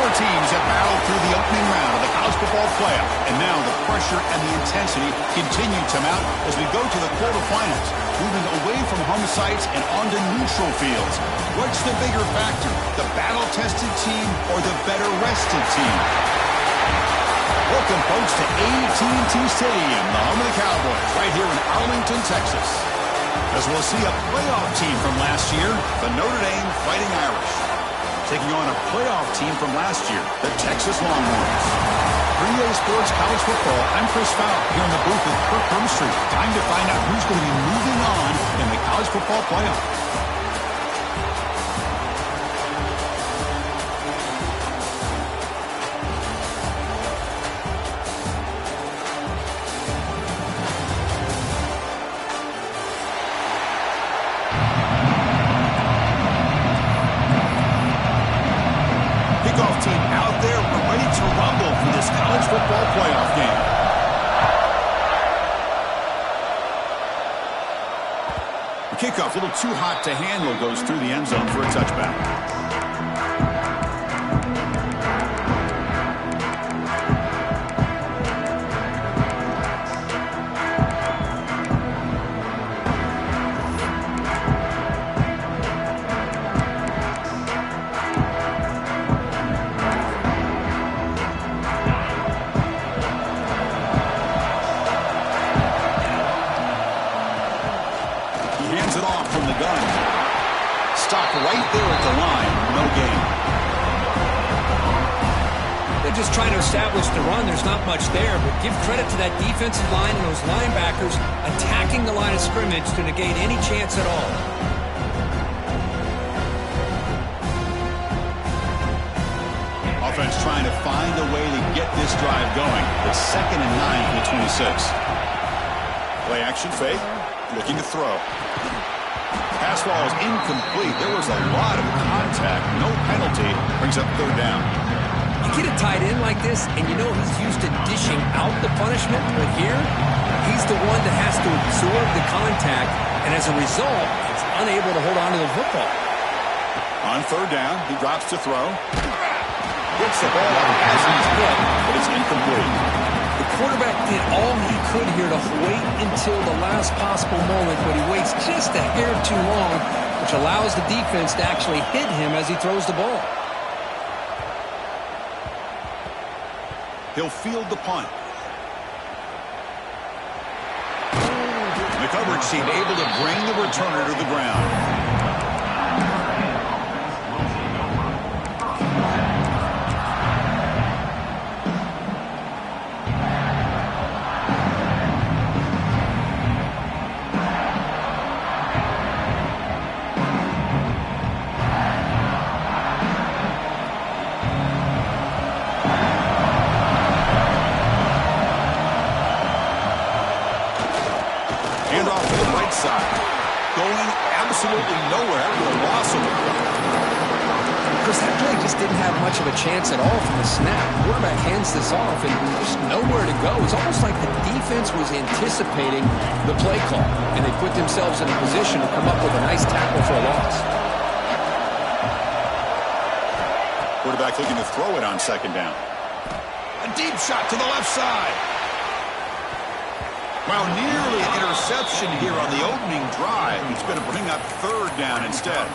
Four teams have battled through the opening round of the college football playoff, and now the pressure and the intensity continue to mount as we go to the quarterfinals, moving away from home sites and onto neutral fields. What's the bigger factor, the battle-tested team or the better-rested team? Welcome, folks, to AT&T Stadium, the home of the Cowboys, right here in Arlington, Texas. As we'll see a playoff team from last year, the Notre Dame Fighting Irish, taking on a playoff team from last year, the Texas Longhorns. 3A Sports College Football, I'm Chris Fowler, here in the booth with Kirk Hermstreet. Time to find out who's going to be moving on in the college football playoff. Football playoff game. The kickoff, a little too hot to handle, goes through the end zone for a touchback. Right there at the line, no gain. They're just trying to establish the run. There's not much there, but give credit to that defensive line and those linebackers attacking the line of scrimmage to negate any chance at all. Offense trying to find a way to get this drive going. It's 2nd and 9 from the 26. Play action fake, looking to throw. Pass ball is incomplete. There was a lot of contact. No penalty. Brings up 3rd down. You get a tight end like this, and you know he's used to dishing out the punishment, but here, he's the one that has to absorb the contact, and as a result, he's unable to hold on to the football. On 3rd down, he drops to throw. Gets the ball up as he's hit, but it's incomplete. The quarterback did all he could here to wait until the last possible moment, but he waits just a hair too long, which allows the defense to actually hit him as he throws the ball. He'll field the punt. The coverage seemed able to bring the returner to the ground. Going absolutely nowhere after a loss of the ball. Chris, that play just didn't have much of a chance at all from the snap. Quarterback hands this off, and there's nowhere to go. It's almost like the defense was anticipating the play call, and they put themselves in a position to come up with a nice tackle for a loss. Quarterback looking to throw it on 2nd down. A deep shot to the left side. Well, nearly an interception here on the opening drive. It's going to bring up 3rd down instead.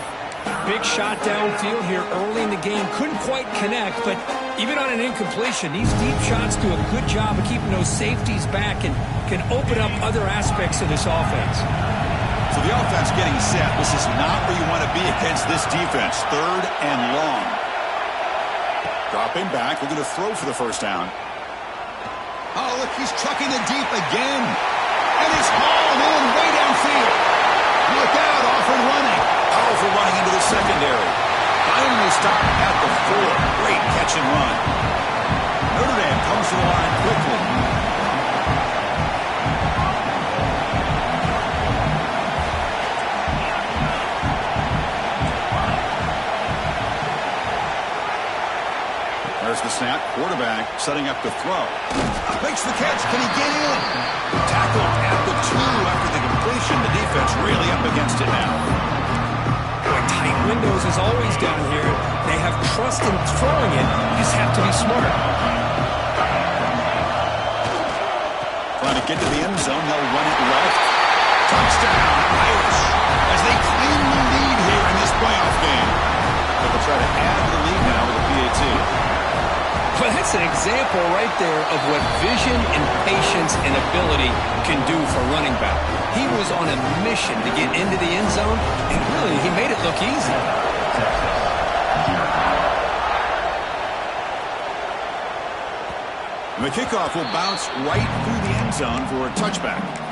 Big shot downfield here early in the game. Couldn't quite connect, but even on an incompletion, these deep shots do a good job of keeping those safeties back and can open up other aspects of this offense. So the offense getting set. This is not where you want to be against this defense. 3rd and long. Dropping back. We're going to throw for the 1st down. Oh, look, he's trucking it deep again. And it's hauled in way downfield. Look out, off and running. Powerful running into the secondary. Finally stopped at the 4. Great catch and run. Notre Dame comes to the line quickly. There's the snap. Quarterback setting up to throw. Makes the catch. Can he get in? Tackled at the 2 after the completion. The defense really up against it now. Tight windows as always down here. They have trust in throwing it. You just have to be smart. Trying to get to the end zone. They'll run it left. Touchdown, Irish, as they claim the lead here in this playoff game. But they'll try to add to the lead now with a PAT. Well, that's an example right there of what vision and patience and ability can do for running back. He was on a mission to get into the end zone, and really, he made it look easy. And the kickoff will bounce right through the end zone for a touchback.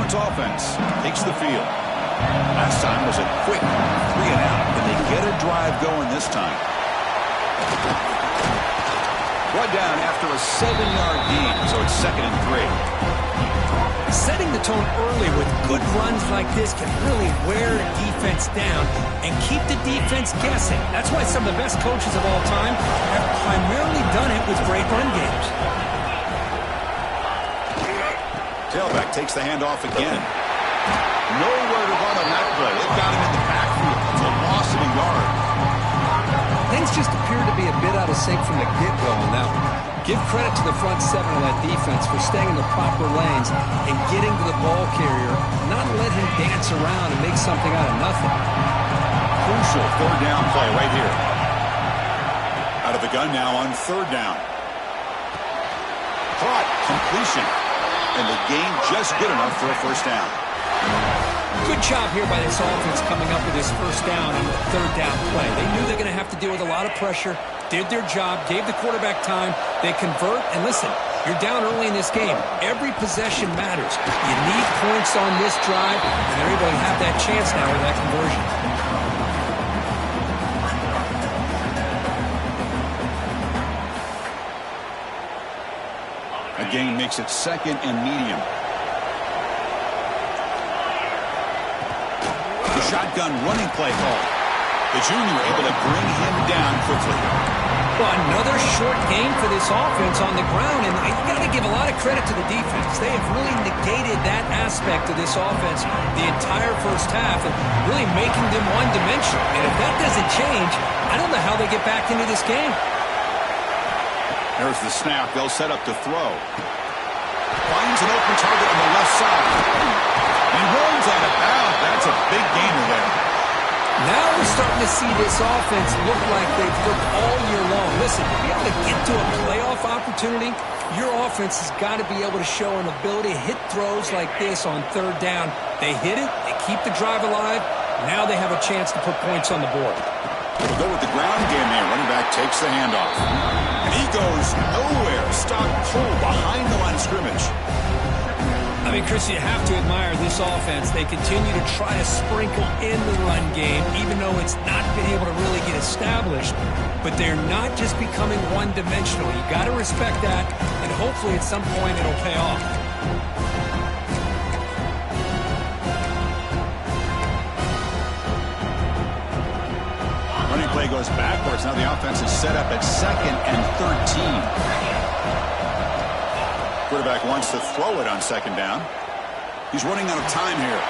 Offense takes the field. Last time was a quick 3-and-out. Can they get a drive going this time? Brought down after a 7-yard gain, so it's 2nd and 3. Setting the tone early with good runs like this can really wear a defense down and keep the defense guessing. That's why some of the best coaches of all time have primarily done it with great run games. Tailback takes the handoff again. Nowhere to run on that play. They've got him in the backfield. It's a loss of a yard. Things just appear to be a bit out of sync from the get-go on that one. Give credit to the front seven of that defense for staying in the proper lanes and getting to the ball carrier, not let him dance around and make something out of nothing. Crucial 3rd down play right here. Out of the gun now on 3rd down. Caught. Completion. And the gain just good enough for a 1st down. Good job here by this offense coming up with this 1st down and 3rd down play. They knew they're going to have to deal with a lot of pressure, did their job, gave the quarterback time. They convert, and listen, you're down early in this game. Every possession matters. You need points on this drive, and they're able to have that chance now with that conversion. Gain makes it 2nd and medium. The shotgun running play call. The junior able to bring him down quickly. Well, another short game for this offense on the ground, and you got to give a lot of credit to the defense. They have really negated that aspect of this offense the entire 1st half and really making them one-dimensional. And if that doesn't change, I don't know how they get back into this game. There's the snap. They'll set up to throw. Finds an open target on the left side. And runs out of bounds. That's a big gainer there. Now we're starting to see this offense look like they've looked all year long. Listen, to be able to get to a playoff opportunity, your offense has got to be able to show an ability to hit throws like this on 3rd down. They hit it. They keep the drive alive. Now they have a chance to put points on the board. We'll go with the ground game here. Running back takes the handoff. And he goes nowhere. Stopped cold behind the line of scrimmage. I mean, Chris, you have to admire this offense. They continue to try to sprinkle in the run game, even though it's not been able to really get established. But they're not just becoming one-dimensional. You got to respect that, and hopefully at some point it'll pay off. Running play goes backwards. Now the offense is set up at 2nd and 13. Quarterback wants to throw it on 2nd down. He's running out of time here.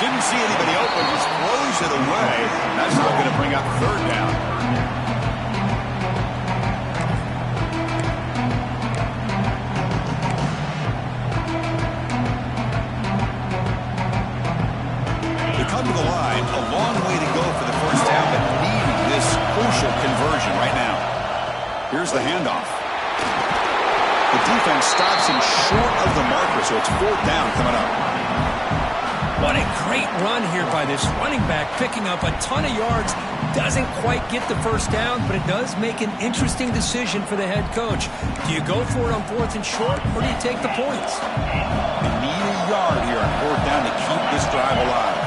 Didn't see anybody open. Just throws it away. That's not going to bring up 3rd down. They come to the line. A long way to go for the 1st down, but needing this crucial conversion right now. Here's the handoff. The defense stops him short of the marker, so it's 4th down coming up. What a great run here by this running back, picking up a ton of yards. Doesn't quite get the 1st down, but it does make an interesting decision for the head coach. Do you go for it on 4th and short, or do you take the points? They need a yard here on 4th down to keep this drive alive.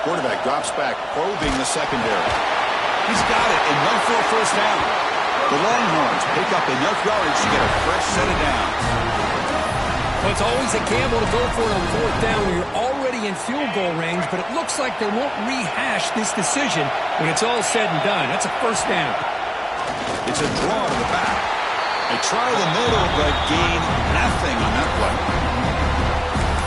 Quarterback drops back, probing the secondary. He's got it, enough for a 1st down. The Longhorns pick up enough yardage to get a fresh set of downs. Well, it's always a gamble to go for it on 4th down when you're already already in field goal range, but it looks like they won't rehash this decision when it's all said and done. That's a first down. It's a draw to the back. They try the middle, but gain nothing on that play.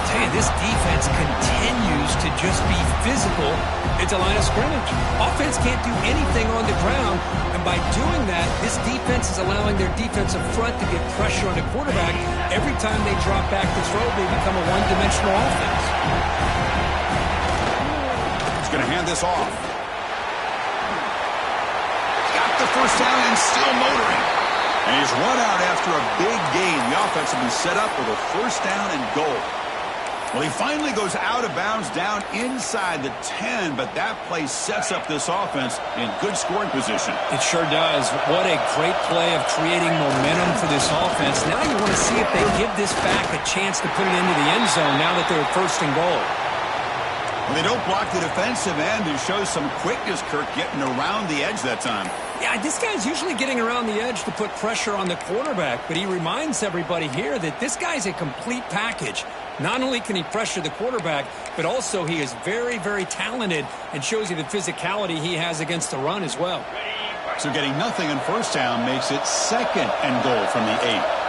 Tell you, this defense continues to just be physical at the line of scrimmage. Offense can't do anything on the ground, and by doing that, this defense is allowing their defensive front to get pressure on the quarterback. Every time they drop back to throw, they become a one-dimensional offense. He's going to hand this off. Got the first down and still motoring. And he's run out after a big gain. The offense will be set up with a first down and goal. Well, he finally goes out of bounds down inside the 10, but that play sets up this offense in good scoring position. It sure does. What a great play of creating momentum for this offense. Now you want to see if they give this back a chance to put it into the end zone now that they're first and goal. Well, they don't block the defensive end and show some quickness, Kirk, getting around the edge that time. Yeah, this guy's usually getting around the edge to put pressure on the quarterback, but he reminds everybody here that this guy's a complete package. Not only can he pressure the quarterback, but also he is very, very talented and shows you the physicality he has against the run as well. So getting nothing on first down makes it second and goal from the 8.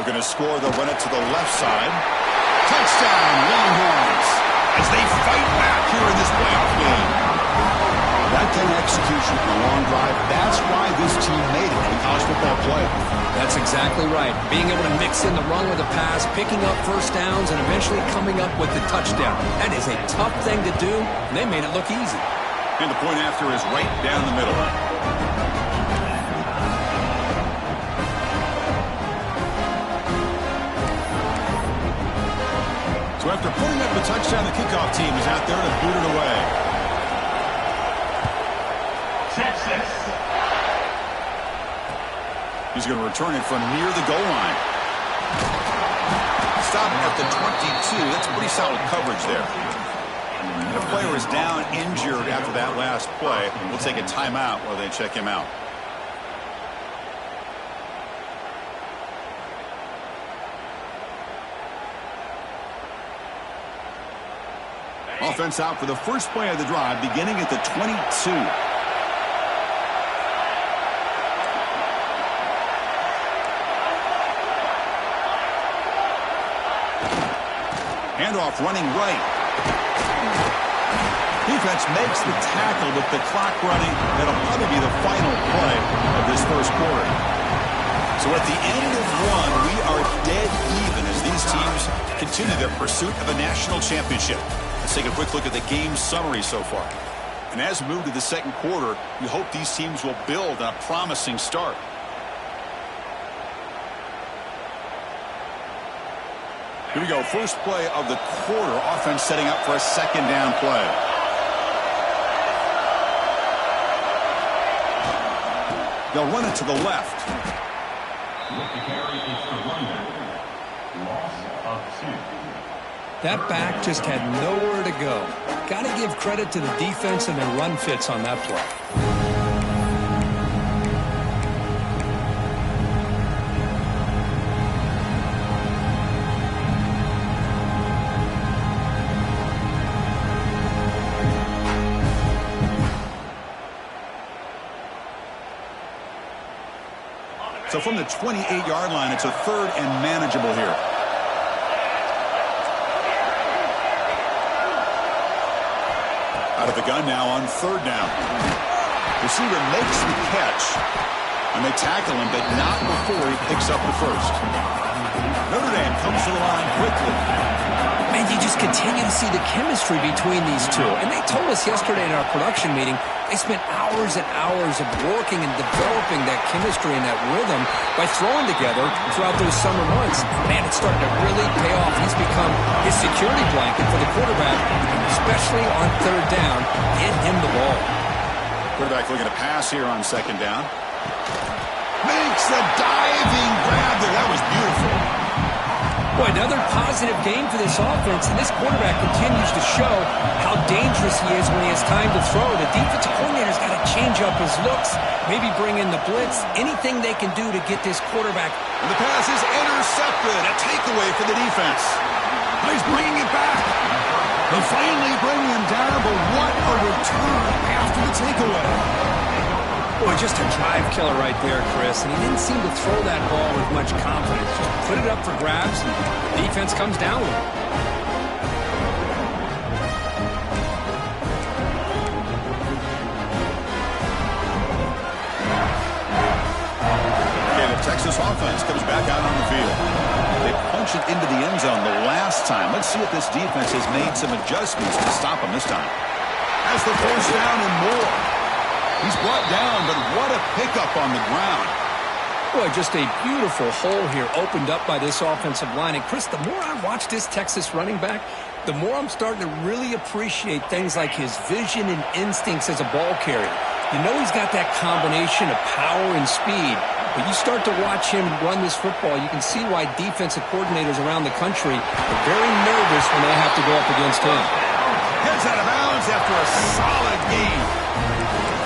Looking to score, they'll run it to the left side. Touchdown, Longhorns, as they fight back here in this playoff game. That kind of execution in a long drive, that's why this team made it in college football play. That's exactly right. Being able to mix in the run with the pass, picking up first downs, and eventually coming up with the touchdown. That is a tough thing to do, and they made it look easy. And the point after is right down the middle. So after putting up the touchdown, the kickoff team is out there to boot it away. He's going to return it from near the goal line. Stop at the 22. That's pretty solid coverage there. And the player is down injured after that last play. We'll take a timeout while they check him out. Offense out for the first play of the drive, beginning at the 22. Handoff running right. Defense makes the tackle with the clock running. That'll probably be the final play of this first quarter. So at the end of one, we are dead even as these teams continue their pursuit of a national championship. Let's take a quick look at the game summary so far. And as we move to the second quarter, we hope these teams will build on a promising start. Here we go. First play of the quarter. Offense setting up for a second down play. They'll run it to the left. That back just had nowhere to go. Got to give credit to the defense and their run fits on that play. So from the 28-yard line, it's a third and manageable here. Out of the gun now on third down. Receiver makes the catch, and they tackle him, but not before he picks up the first. Notre Dame comes to the line quickly. And you just continue to see the chemistry between these two. And they told us yesterday in our production meeting, they spent hours and hours of working and developing that chemistry and that rhythm by throwing together throughout those summer months. Man, it's starting to really pay off. He's become his security blanket for the quarterback, especially on third down. Get him the ball. Quarterback looking to pass here on second down. Makes the diving grab there. That was beautiful. Boy, another positive game for this offense, and this quarterback continues to show how dangerous he is when he has time to throw. The defensive coordinator's got to change up his looks, maybe bring in the blitz, anything they can do to get this quarterback. And the pass is intercepted. A takeaway for the defense. He's bringing it back. They finally bring him down, but what a return after the takeaway. Boy, just a drive killer right there, Chris. And he didn't seem to throw that ball with much confidence. Just put it up for grabs, and the defense comes down with it. Okay, the Texas offense comes back out on the field. They punch it into the end zone the last time. Let's see if this defense has made some adjustments to stop him this time. Has the first down and more. He's brought down, but what a pickup on the ground. Boy, just a beautiful hole here opened up by this offensive line. And, Chris, the more I watch this Texas running back, the more I'm starting to really appreciate things like his vision and instincts as a ball carrier. You know he's got that combination of power and speed. But you start to watch him run this football, you can see why defensive coordinators around the country are very nervous when they have to go up against him. Heads out of bounds after a solid game.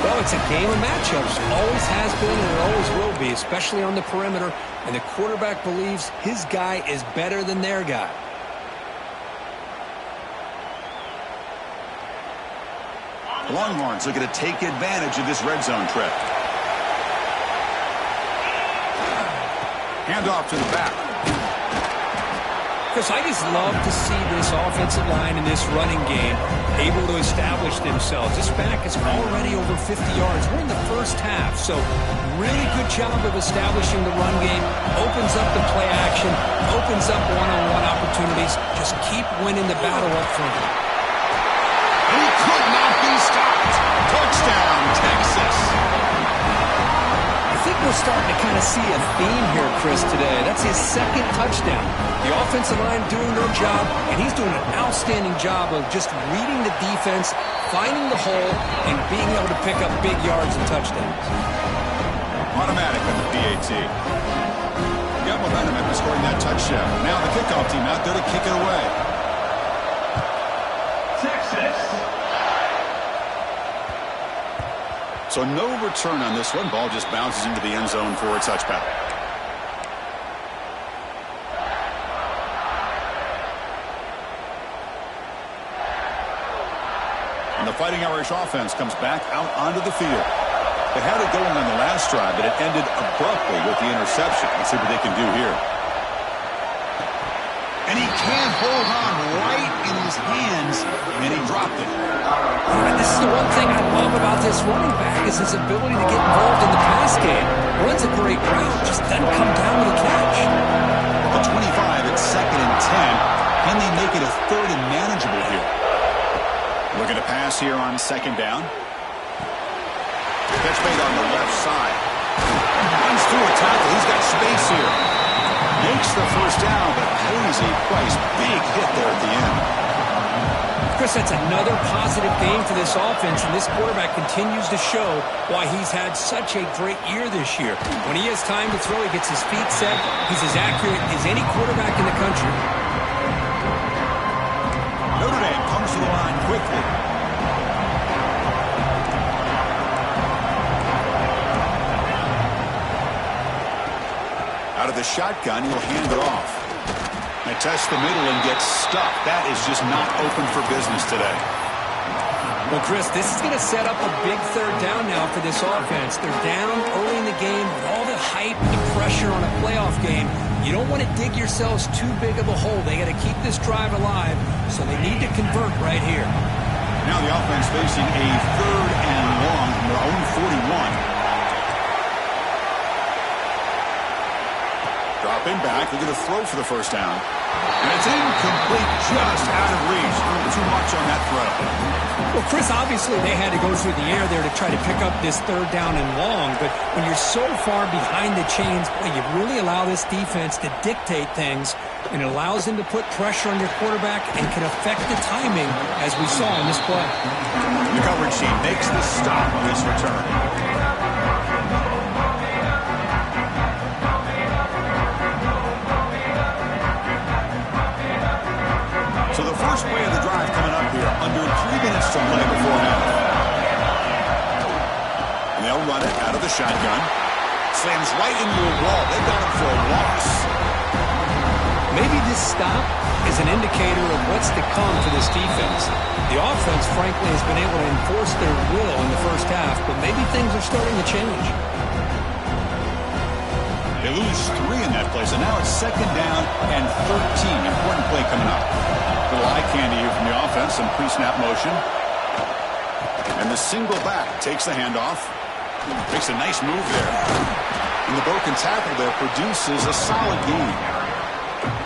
Well, it's a game of matchups. Always has been and it always will be, especially on the perimeter. And the quarterback believes his guy is better than their guy. The Longhorns looking to take advantage of this red zone trip. Handoff to the back. Chris, I just love to see this offensive line in this running game able to establish themselves. This back is already over 50 yards. We're in the first half, so really good job of establishing the run game. Opens up the play action, opens up one-on-one opportunities. Just keep winning the battle up front. And he could not be stopped. Touchdown, Texas. I think we're starting to kind of see a theme here, Chris, today. That's his second touchdown. The offensive line doing their job, and he's doing an outstanding job of just reading the defense, finding the hole, and being able to pick up big yards and touchdowns. Automatic on the PAT. Got momentum after scoring that touchdown. Now the kickoff team out there to kick it away. Texas. So no return on this one. Ball just bounces into the end zone for a touchback. And the Fighting Irish offense comes back out onto the field. They had it going on the last drive, but it ended abruptly with the interception. Let's see what they can do here. And he can't hold on right in his hands, and he dropped it. This is the one thing I love about this running back is his ability to get involved in the pass game. Runs a great route, just doesn't come down with a catch. The 25 at 2nd and 10. Can they make it a 3rd and manageable here? Looking to pass here on 2nd down. Catch made on the left side. Runs through a tackle. He's got space here. Makes the first down, but pays a price. Big hit there at the end. Chris, that's another positive game for this offense, and this quarterback continues to show why he's had such a great year this year. When he has time to throw, he gets his feet set. He's as accurate as any quarterback in the country. Notre Dame comes to the line quickly. Out of the shotgun, he'll hand it off. They test the middle and get stuck. That is just not open for business today. Well, Chris, this is going to set up a big 3rd down now for this offense. They're down early in the game with all the hype and the pressure on a playoff game. You don't want to dig yourselves too big of a hole. They got to keep this drive alive, so they need to convert right here. Now the offense facing a 3rd and long from their own 41. Dropping back, looking to throw for the first down. And it's incomplete, just out of reach. Too much on that throw. Well, Chris, obviously they had to go through the air there to try to pick up this 3rd down and long, but when you're so far behind the chains, boy, you really allow this defense to dictate things, and it allows them to put pressure on your quarterback and can affect the timing, as we saw in this play. The coverage team makes the stop on this return. first play of the drive coming up here. Under 3 minutes to play before half. And they'll run it out of the shotgun. Slams right into a wall. They got him for a loss. Maybe this stop is an indicator of what's to come for this defense. The offense, frankly, has been able to enforce their will in the first half, but maybe things are starting to change. They lose 3 in that play, so now it's 2nd down and 13. Important play coming up. Little eye candy here from the offense, some pre-snap motion. And the single back takes the handoff. Makes a nice move there. And the broken tackle there produces a solid gain.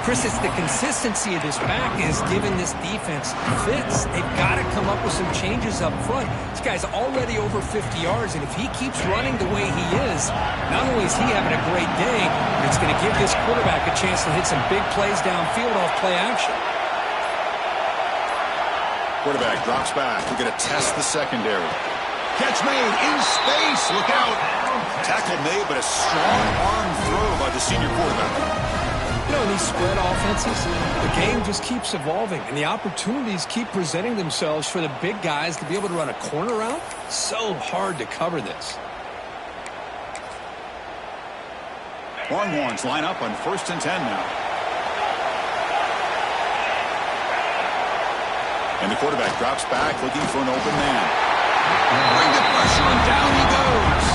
Chris, it's the consistency of this back is giving this defense fits. They've got to come up with some changes up front. This guy's already over 50 yards, and if he keeps running the way he is, not only is he having a great day, but it's going to give this quarterback a chance to hit some big plays downfield off play action. Quarterback drops back. We're going to test the secondary. Catch made in space. Look out. Tackle made, but a strong arm throw by the senior quarterback. You know, in these spread offenses, the game just keeps evolving, and the opportunities keep presenting themselves for the big guys to be able to run a corner route. So hard to cover this. Longhorns line up on 1st and 10 now. And the quarterback drops back, looking for an open man. Bring the pressure, and down he goes.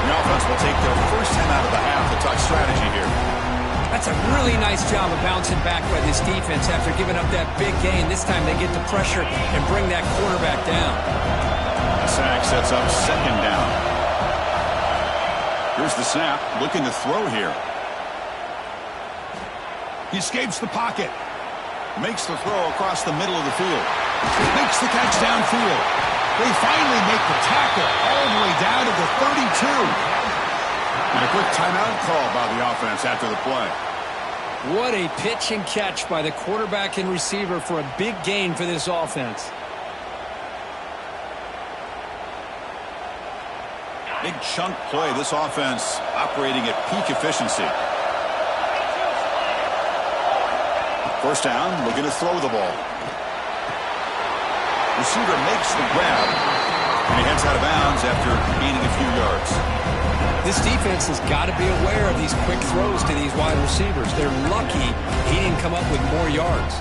The offense will take their first 10 out of the half. The touch strategy here. That's a really nice job of bouncing back by this defense after giving up that big gain. This time they get the pressure and bring that quarterback down. The sack sets up 2nd down. Here's the snap, looking to throw here. He escapes the pocket. Makes the throw across the middle of the field. Makes the catch downfield. They finally make the tackle all the way down to the 32. And a quick timeout call by the offense after the play. What a pitch and catch by the quarterback and receiver for a big gain for this offense. Big chunk play. This offense operating at peak efficiency. First down, looking to throw the ball. Receiver makes the grab, and he heads out of bounds after gaining a few yards. This defense has got to be aware of these quick throws to these wide receivers. They're lucky he didn't come up with more yards.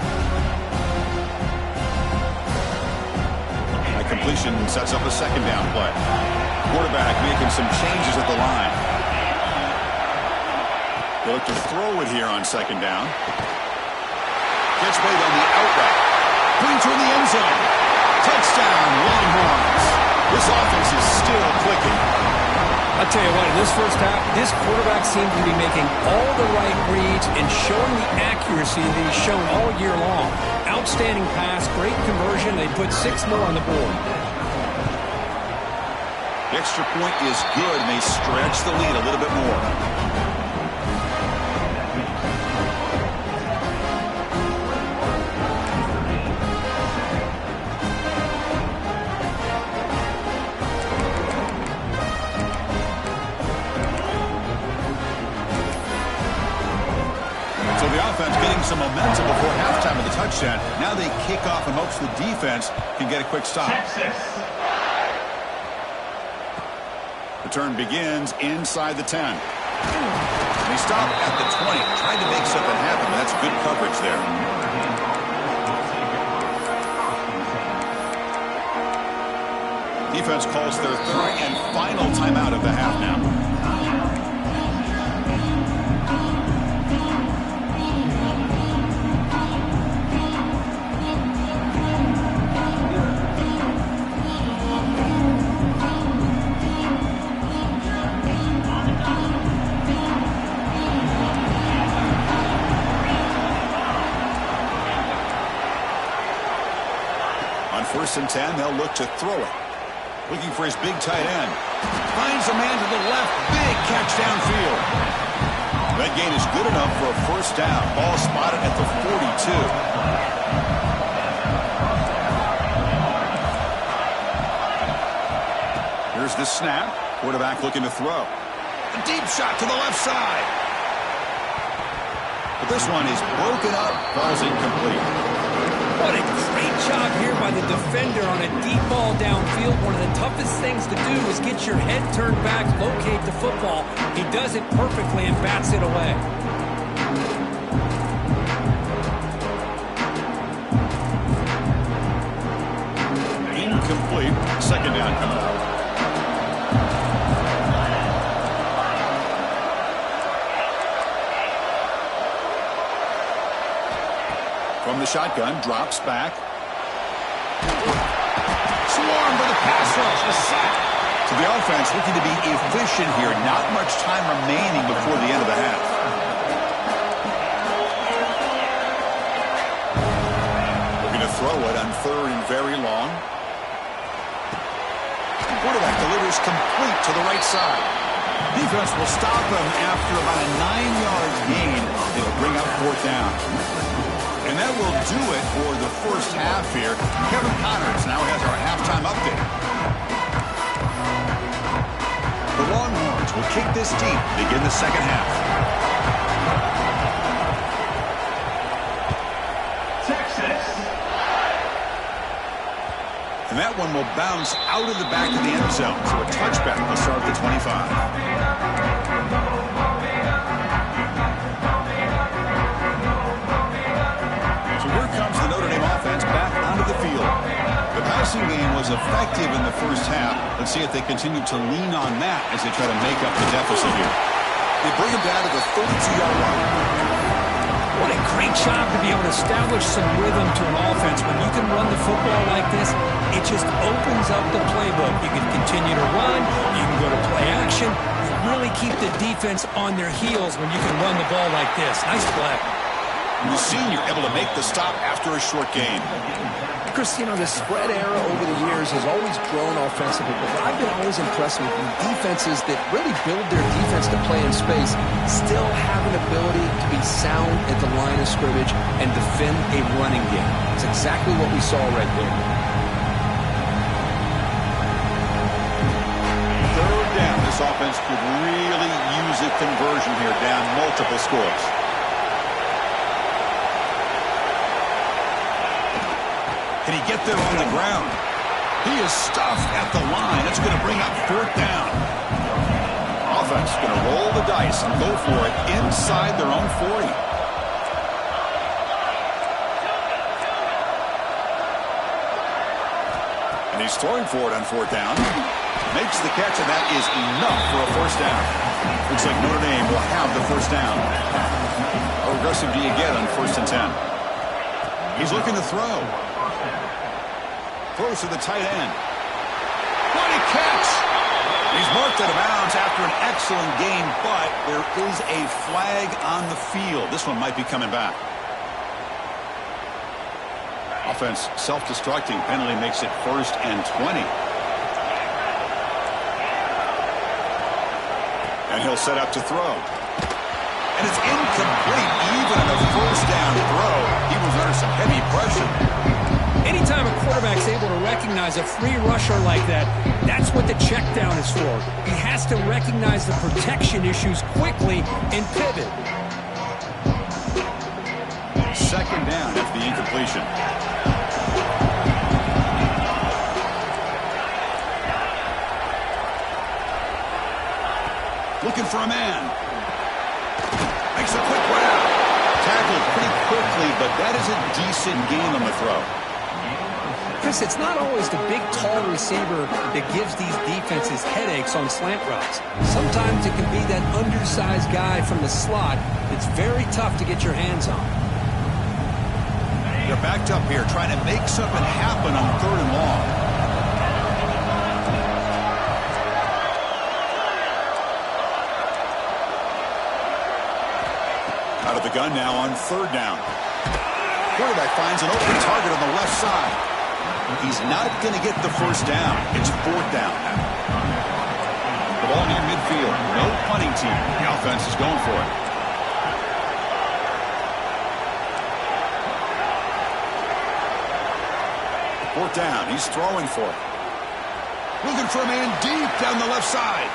A completion sets up a 2nd down play. Quarterback making some changes at the line. They look to throw it here on 2nd down. Gets made on the out route. Pointer in the end zone. Touchdown, Longhorns. This offense is still clicking. I'll tell you what, in this first half, this quarterback seems to be making all the right reads and showing the accuracy that he's shown all year long. Outstanding pass, great conversion. They put 6 more on the board. The extra point is good, and they stretch the lead a little bit more. Some momentum before halftime of the touchdown. Now they kick off in hopes the defense can get a quick stop. Return begins inside the 10. They stop at the 20. Trying to make something happen, but that's good coverage there. Defense calls their 3rd and final timeout of the half now. On 1st and 10, they'll look to throw it. Looking for his big tight end. Finds a man to the left. Big catch downfield. That gain is good enough for a 1st down. Ball spotted at the 42. Here's the snap. Quarterback looking to throw. A deep shot to the left side. But this one is broken up. Ball's incomplete. What a great job here by the defender on a deep ball downfield. One of the toughest things to do is get your head turned back, locate the football. He does it perfectly and bats it away. Incomplete. Second down coming up. From the shotgun, drops back. Swarmed by the pass rush, a sack. So the offense looking to be efficient here. Not much time remaining before the end of the half. Looking to throw it on third and very long. Quarterback delivers complete to the right side. Defense will stop him after about a 9-yard gain. It'll bring up fourth down. And that will do it for the first half here. Kevin Connors now has our halftime update. The Longhorns will kick this deep to begin the second half. Texas. And that one will bounce out of the back of the end zone. So a touchback will start at the 25. Here comes the Notre Dame offense back onto the field. The passing game was effective in the first half. Let's see if they continue to lean on that as they try to make up the deficit here. They bring him down to the 32-yard line. What a great job to be able to establish some rhythm to an offense. When you can run the football like this, it just opens up the playbook. You can continue to run. You can go to play action. You really keep the defense on their heels when you can run the ball like this. Nice play. The senior able to make the stop after a short gain. Chris, you know, the spread era over the years has always grown offensively, but what I've been always impressed with defenses that really build their defense to play in space still have an ability to be sound at the line of scrimmage and defend a running game. It's exactly what we saw right there. Third down. This offense could really use a conversion here, down multiple scores. Can he get there on the ground? He is stuffed at the line. It's going to bring up fourth down. Offense going to roll the dice and go for it inside their own 40. And he's throwing for it on fourth down. Makes the catch, and that is enough for a first down. Looks like Notre Dame will have the first down. How aggressive do you get on 1st and 10? He's looking to throw. Throws to the tight end. What a catch! He's marked out of bounds after an excellent game, but there is a flag on the field. This one might be coming back. Offense self-destructing. Penalty makes it 1st and 20. And he'll set up to throw. And it's incomplete. Even on a first down throw, he was under some heavy pressure. Anytime a quarterback's able to recognize a free rusher like that, that's what the check down is for. He has to recognize the protection issues quickly and pivot. Second down after the incompletion. Looking for a man. Makes a quick grab. Tackled pretty quickly, but that is a decent gain on the throw. Chris, it's not always the big, tall receiver that gives these defenses headaches on slant routes. Sometimes it can be that undersized guy from the slot that's very tough to get your hands on. They're backed up here, trying to make something happen on 3rd and long. Out of the gun now on 3rd down. Quarterback finds an open target on the left side. He's not going to get the first down. It's 4th down now. The ball near midfield. No punting team. The offense is going for it. Fourth down. He's throwing for it. Looking for a man deep down the left side.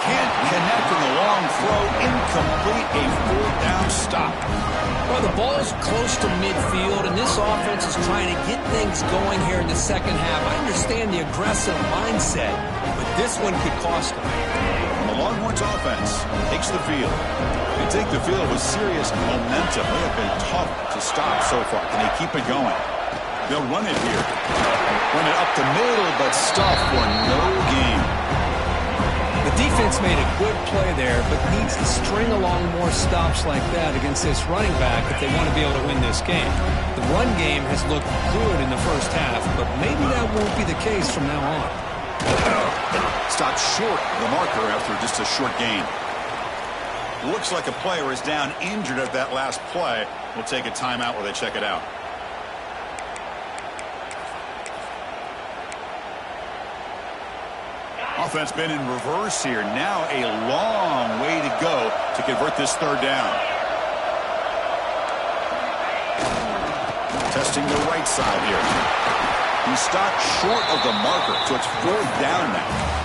Can't connect on the long throw. Incomplete. A 4th down stop. Well, the ball's close to midfield, and this offense is trying to get things going here in the second half. I understand the aggressive mindset, but this one could cost them. The Longhorns offense takes the field. They take the field with serious momentum. They have been tough to stop so far. Can they keep it going? They'll run it here. Run it up the middle, but stuff for no gain. The defense made a good play there, but needs to string along more stops like that against this running back if they want to be able to win this game. The run game has looked good in the first half, but maybe that won't be the case from now on. Stopped short of the marker after just a short gain. Looks like a player is down injured at that last play. We'll take a timeout while they check it out. Offense been in reverse here. Now a long way to go to convert this third down. Testing the right side here. He stopped short of the marker, so it's fourth down now.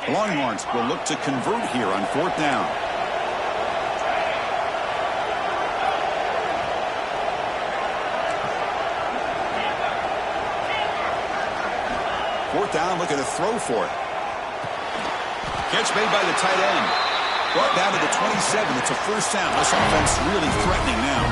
Longhorns will look to convert here on fourth down. Fourth down, looking to throw for it. Catch made by the tight end. Brought down to the 27. It's a first down. This offense really threatening now.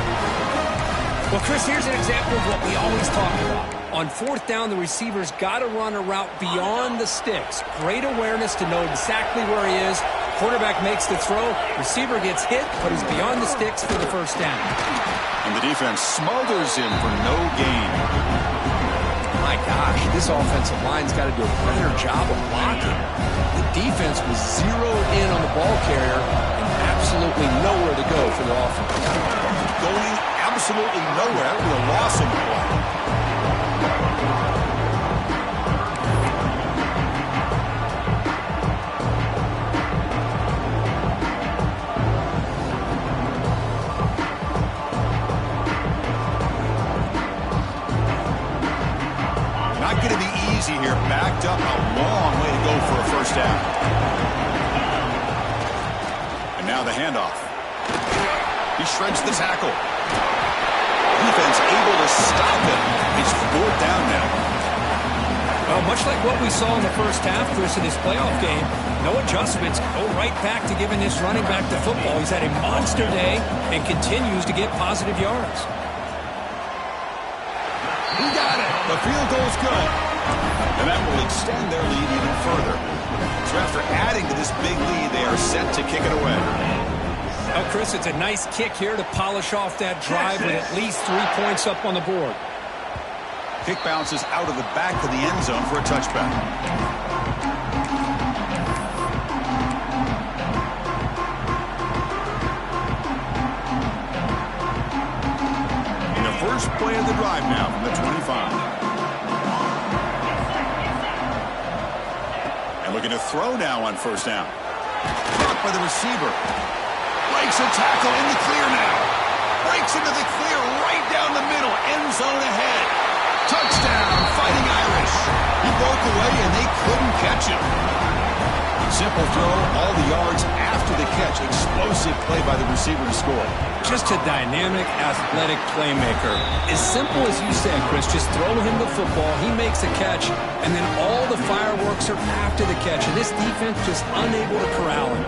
Well, Chris, here's an example of what we always talk about. On fourth down, the receiver's got to run a route beyond the sticks. Great awareness to know exactly where he is. Quarterback makes the throw. Receiver gets hit, but he's beyond the sticks for the first down. And the defense smothers him for no gain. My gosh, this offensive line's got to do a better job of blocking. The defense was zeroed in on the ball carrier and absolutely nowhere to go for the offense. Going absolutely nowhere. That would be a loss in the play. Not going to be easy here. Backed up a long way to go for a first down. And now the handoff. He shreds the tackle. Defense able to stop him. It's fourth down now. Well, much like what we saw in the first half, Chris, in this playoff game, no adjustments. Go right back to giving this running back the football. He's had a monster day and continues to get positive yards. He got it. The field goal's good. And that will extend their lead even further. So after adding to this big lead, they are set to kick it away. Well, Chris, it's a nice kick here to polish off that drive with at least 3 points up on the board. Kick bounces out of the back of the end zone for a touchback. In the first play of the drive now from the 25. And looking to throw now on first down. Blocked by the receiver. Breaks a tackle in the clear now. Breaks into the clear right down the middle. End zone ahead. Touchdown, Fighting Irish. He broke away and they couldn't catch him. Simple throw, all the yards after the catch. Explosive play by the receiver to score. Just a dynamic, athletic playmaker. As simple as you said, Chris, just throw him the football, he makes a catch, and then all the fireworks are after the catch. And this defense just unable to corral him.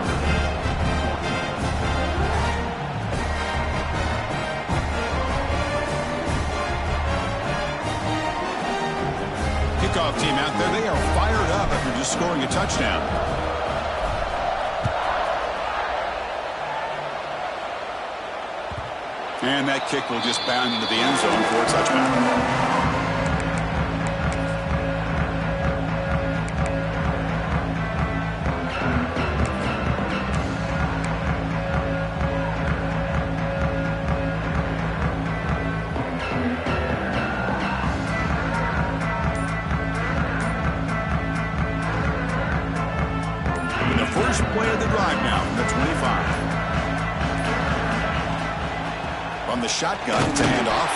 Kickoff team out there, they are fired up after just scoring a touchdown. And that kick will just bound into the end zone for a touchback. First play of the drive now from the 25. from the shotgun. It's a handoff.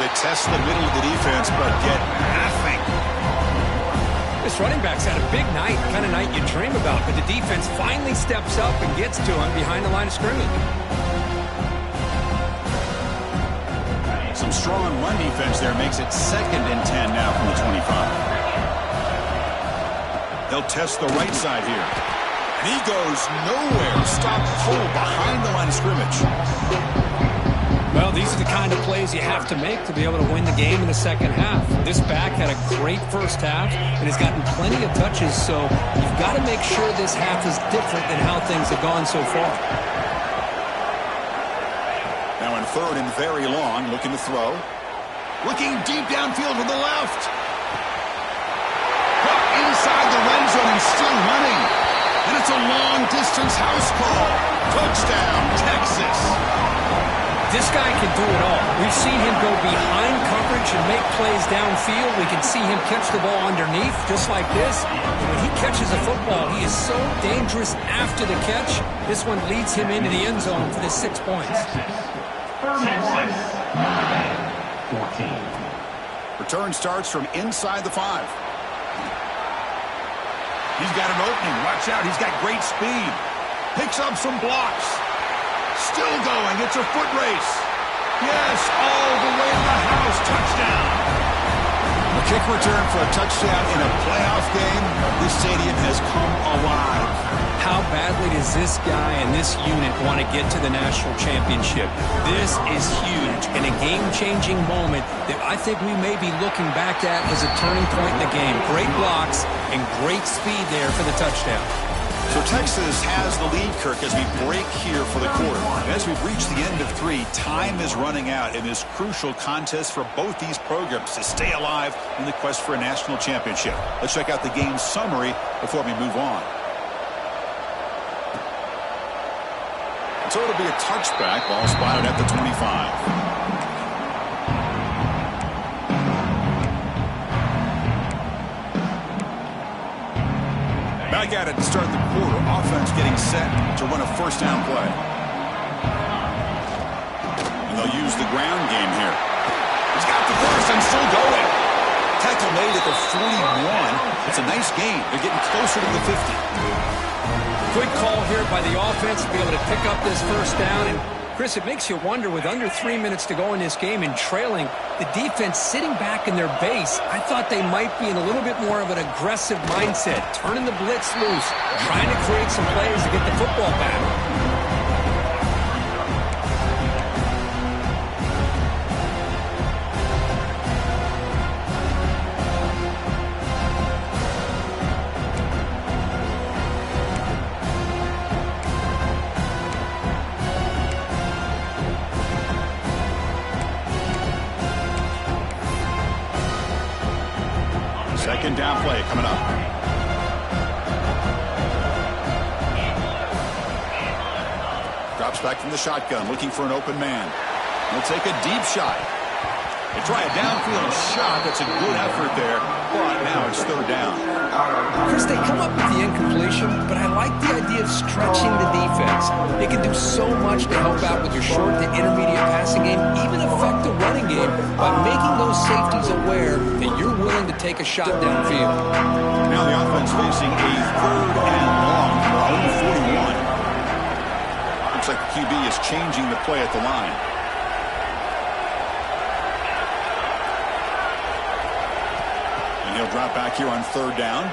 They test the middle of the defense, but get nothing. This running back's had a big night, kind of night you dream about, but the defense finally steps up and gets to him behind the line of scrimmage. Some strong run defense there makes it 2nd and 10 now from the 25. They'll test the right side here. And he goes nowhere. Stopped cold behind the line of scrimmage. Well, these are the kind of plays you have to make to be able to win the game in the second half. This back had a great first half and has gotten plenty of touches, so you've got to make sure this half is different than how things have gone so far. Now in 3rd and very long, looking to throw. Looking deep downfield to the left. Caught inside the red zone and still running. And it's a long-distance house call. Touchdown, Texas. This guy can do it all. We've seen him go behind coverage and make plays downfield. We can see him catch the ball underneath just like this. And when he catches a football, he is so dangerous after the catch. This one leads him into the end zone for the 6 points. 14. Return starts from inside the 5. He's got an opening. Watch out. He's got great speed. Picks up some blocks. Still going. It's a foot race. Yes, all the way to the house. Touchdown. A kick return for a touchdown in a playoff game. This stadium has come alive. How badly does this guy and this unit want to get to the national championship? This is huge and a game-changing moment that I think we may be looking back at as a turning point in the game. Great blocks and great speed there for the touchdown. So Texas has the lead, Kirk, as we break here for the quarter. As we've reached the end of 3, time is running out in this crucial contest for both these programs to stay alive in the quest for a national championship. Let's check out the game summary before we move on. So it'll be a touchback, ball spotted at the 25. Back at it to start the quarter. Offense getting set to run a first down play. And they'll use the ground game here. He's got the first and still going. Tackle made at the 41. It's a nice gain. They're getting closer to the 50. Good call here by the offense to be able to pick up this first down. And Chris, it makes you wonder, with under 3 minutes to go in this game and trailing, the defense sitting back in their base, I thought they might be in a little bit more of an aggressive mindset, turning the blitz loose, trying to create some plays to get the football back. Second down play coming up. Drops back from the shotgun, looking for an open man. He'll take a deep shot. They try a downfield shot. That's a good effort there, but now it's 3rd down. Chris, they come up with the incompletion, but I like the idea of stretching the defense. They can do so much to help out with your short to intermediate passing game, even affect the running game by making those safeties aware that you're willing to take a shot downfield. Now the offense facing a 3rd and long for their own 41. Looks like the QB is changing the play at the line. He'll drop back here on 3rd down.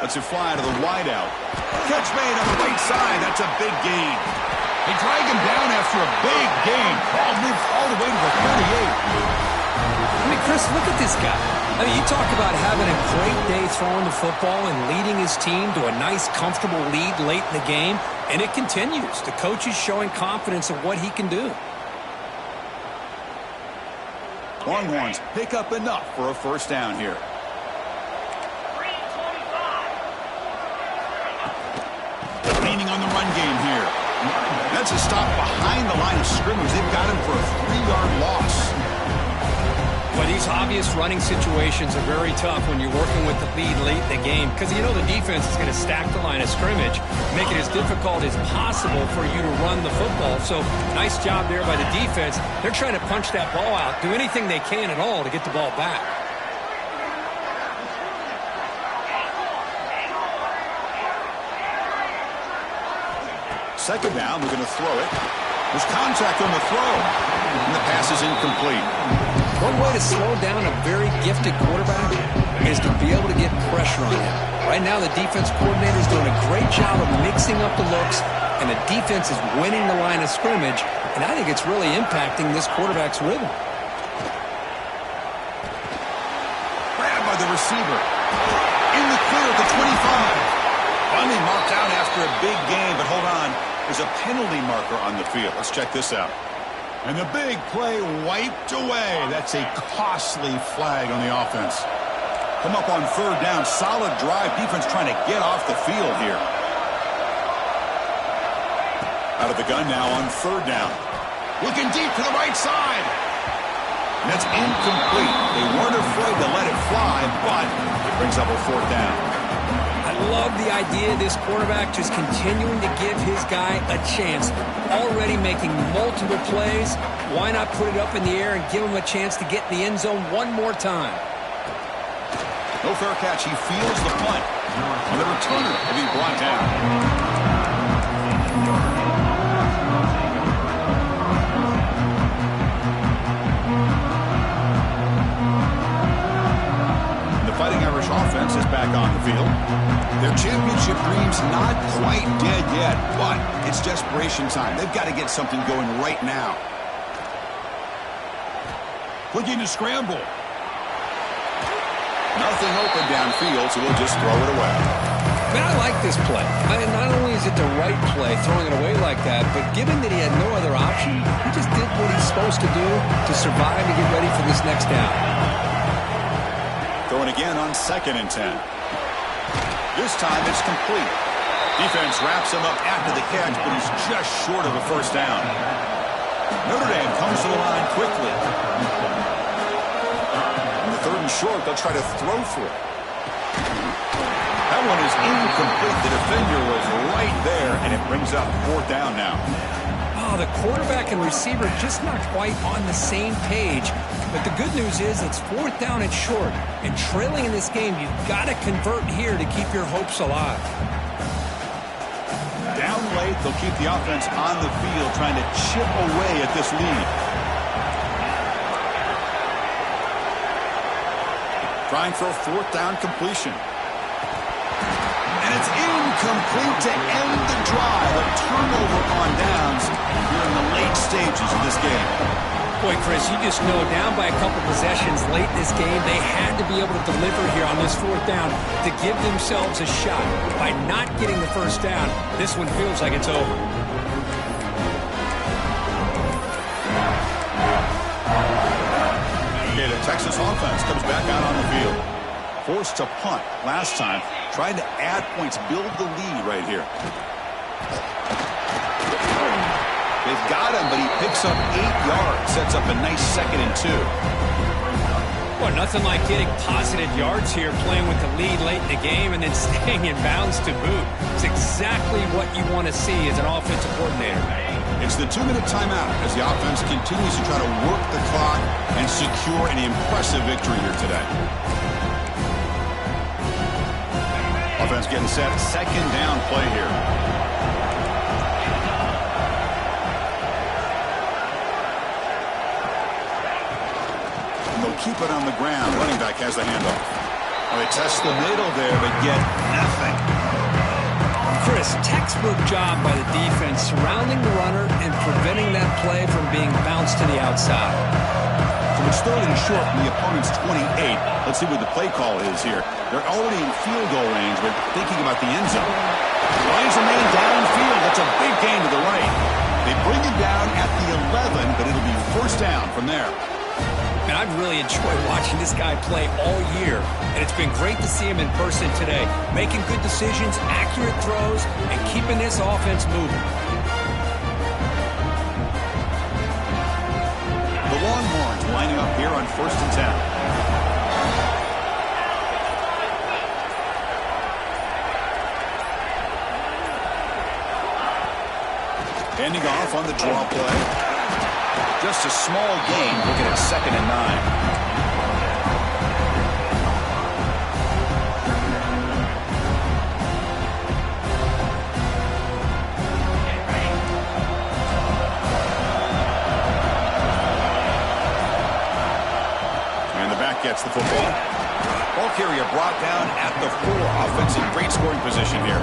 Lets it fly to the wideout. Catch made on the right side. That's a big gain. They drag him down after a big gain. Ball moves all the way to the 38. I mean, Chris, look at this guy. I mean, you talk about having a great day throwing the football and leading his team to a nice, comfortable lead late in the game, and it continues. The coach is showing confidence of what he can do. Longhorns pick up enough for a first down here. Leaning on the run game here. That's a stop behind the line of scrimmage. They've got him for a 3-yard loss. But these obvious running situations are very tough when you're working with the lead late in the game because you know the defense is going to stack the line of scrimmage, make it as difficult as possible for you to run the football. So nice job there by the defense. They're trying to punch that ball out, do anything they can at all to get the ball back. Second down, we're going to throw it. There's contact on the throw, and the pass is incomplete. One way to slow down a very gifted quarterback is to be able to get pressure on him. Right now, the defense coordinator is doing a great job of mixing up the looks, and the defense is winning the line of scrimmage, and I think it's really impacting this quarterback's rhythm. Grabbed by the receiver. In the clear at the 25. Finally marked out after a big game, but hold on. There's a penalty marker on the field. Let's check this out. And the big play wiped away. That's a costly flag on the offense. Come up on third down. Solid drive. Defense trying to get off the field here. Out of the gun now on third down. Looking deep to the right side. And that's incomplete. They weren't afraid to let it fly, but it brings up a fourth down. I love the idea of this quarterback just continuing to give his guy a chance. Already making multiple plays. Why not put it up in the air and give him a chance to get in the end zone one more time? No fair catch. He feels the punt. And the returner will be brought down. Fighting Irish offense is back on the field. Their championship dreams not quite dead yet, but it's desperation time. They've got to get something going right now. Looking to scramble. Nothing open downfield, so we'll just throw it away. Man, I like this play. Not only is it the right play, throwing it away like that, but given that he had no other option, he just did what he's supposed to do to survive and get ready for this next down. Throwing again on 2nd and 10. This time it's complete. Defense wraps him up after the catch, but he's just short of a first down. Notre Dame comes to the line quickly. On the 3rd and short, they'll try to throw for it. That one is incomplete. The defender was right there, and it brings up 4th down now. Oh, the quarterback and receiver just not quite on the same page. But the good news is it's 4th down and short. And trailing in this game, you've got to convert here to keep your hopes alive. Down late, they'll keep the offense on the field trying to chip away at this lead. Trying for a 4th down completion. And it's incomplete to end the drive. A turnover on downs here in the late stages of this game. Boy, Chris, you just know down by a couple possessions late in this game, they had to be able to deliver here on this 4th down to give themselves a shot. By not getting the first down, this one feels like it's over. Okay, the Texas offense comes back out on the field. Forced to punt last time, trying to add points, build the lead right here. They've got him, but he picks up 8 yards, sets up a nice 2nd and 2. Well, nothing like getting positive yards here, playing with the lead late in the game and then staying in bounds to boot. It's exactly what you want to see as an offensive coordinator. It's the 2-minute timeout as the offense continues to try to work the clock and secure an impressive victory here today. Offense getting set, 2nd down play here. Keep it on the ground. Running back has the handoff. Well, they test the middle there, but get nothing. Chris, textbook job by the defense surrounding the runner and preventing that play from being bounced to the outside. So it's 3rd and short from the opponent's 28. Let's see what the play call is here. They're already in field goal range, but thinking about the end zone. Lines a man downfield. That's a big gain to the right. They bring him down at the 11, but it'll be first down from there. And I've really enjoyed watching this guy play all year. And it's been great to see him in person today. Making good decisions, accurate throws, and keeping this offense moving. The Longhorns lining up here on 1st and 10. Handing off on the draw play. Just a small gain, looking at 2nd and 9. Gets the football. Ball carrier brought down at the 4. Offense in great scoring position here.